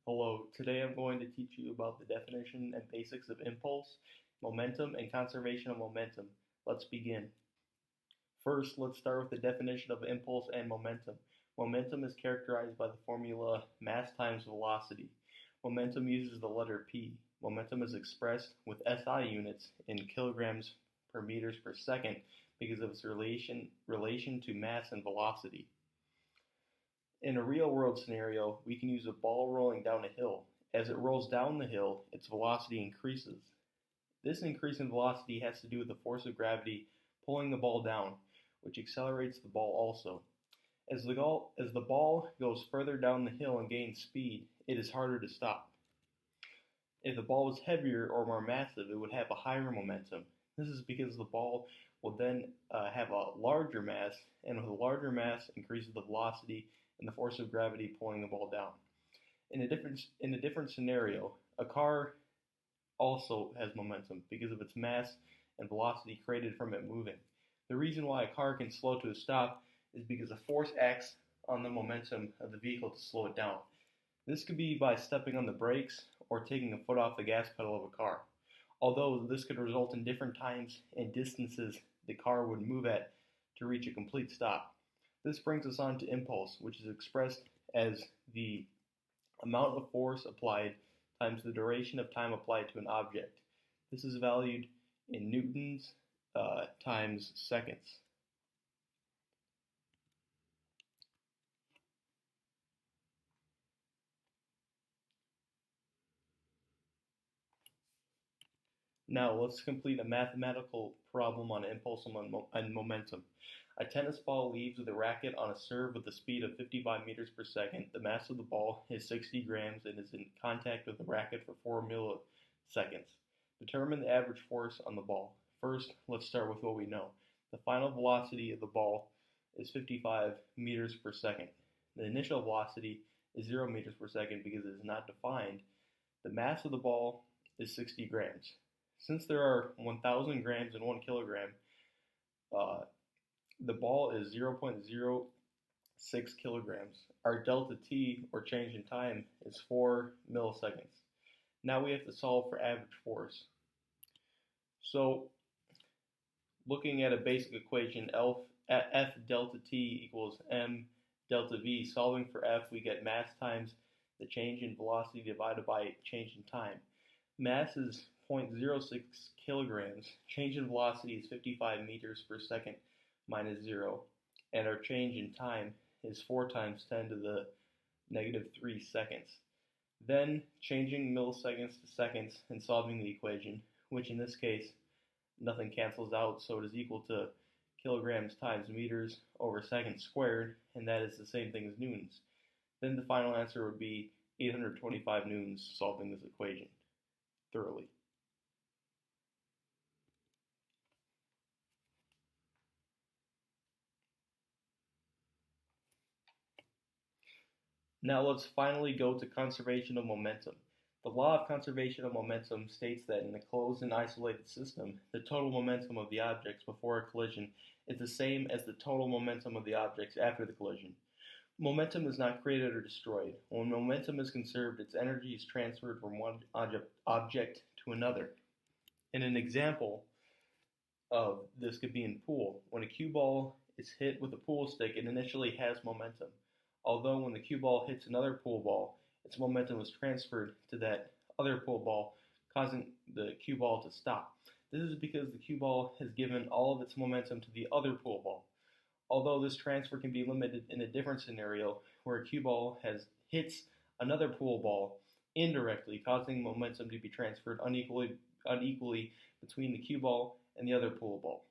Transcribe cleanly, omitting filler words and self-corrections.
Hello, today I'm going to teach you about the definition and basics of impulse, momentum, and conservation of momentum. Let's begin. First, let's start with the definition of impulse and momentum. Momentum is characterized by the formula mass times velocity. Momentum uses the letter P. Momentum is expressed with SI units in kilograms per meters per second because of its relation to mass and velocity. In a real-world scenario, we can use a ball rolling down a hill. As it rolls down the hill, its velocity increases. This increase in velocity has to do with the force of gravity pulling the ball down, which accelerates the ball also. As the ball goes further down the hill and gains speed, it is harder to stop. If the ball was heavier or more massive, it would have a higher momentum. This is because the ball will then have a larger mass, and with a larger mass increases the velocity and the force of gravity pulling the ball down. In a different scenario, a car also has momentum because of its mass and velocity created from it moving. The reason why a car can slow to a stop is because a force acts on the momentum of the vehicle to slow it down. This could be by stepping on the brakes or taking a foot off the gas pedal of a car. Although this could result in different times and distances the car would move at to reach a complete stop. This brings us on to impulse, which is expressed as the amount of force applied times the duration of time applied to an object. This is valued in newtons times seconds. Now let's complete a mathematical problem on impulse and momentum. A tennis ball leaves with a racket on a serve with a speed of 55 meters per second. The mass of the ball is 60 grams and is in contact with the racket for 4 milliseconds. Determine the average force on the ball. First, let's start with what we know. The final velocity of the ball is 55 meters per second. The initial velocity is 0 meters per second because it is not defined. The mass of the ball is 60 grams. Since there are 1,000 grams in 1 kilogram, the ball is 0.06 kilograms. Our delta t, or change in time, is 4 milliseconds. Now we have to solve for average force. So, looking at a basic equation, F delta t equals m delta v. Solving for F, we get mass times the change in velocity divided by change in time. Mass is 0.06 kilograms, change in velocity is 55 meters per second minus 0, and our change in time is 4 times 10 to the negative 3 seconds. Then changing milliseconds to seconds and solving the equation, which in this case nothing cancels out, so it is equal to kilograms times meters over seconds squared, and that is the same thing as newtons. Then the final answer would be 825 newtons solving this equation thoroughly. Now let's finally go to conservation of momentum. The law of conservation of momentum states that in a closed and isolated system, the total momentum of the objects before a collision is the same as the total momentum of the objects after the collision. Momentum is not created or destroyed. When momentum is conserved, its energy is transferred from one object to another. And an example of this could be in pool. When a cue ball is hit with a pool stick, it initially has momentum. Although when the cue ball hits another pool ball, its momentum is transferred to that other pool ball, causing the cue ball to stop. This is because the cue ball has given all of its momentum to the other pool ball. Although this transfer can be limited in a different scenario where a cue ball hits another pool ball indirectly, causing momentum to be transferred unequally between the cue ball and the other pool ball.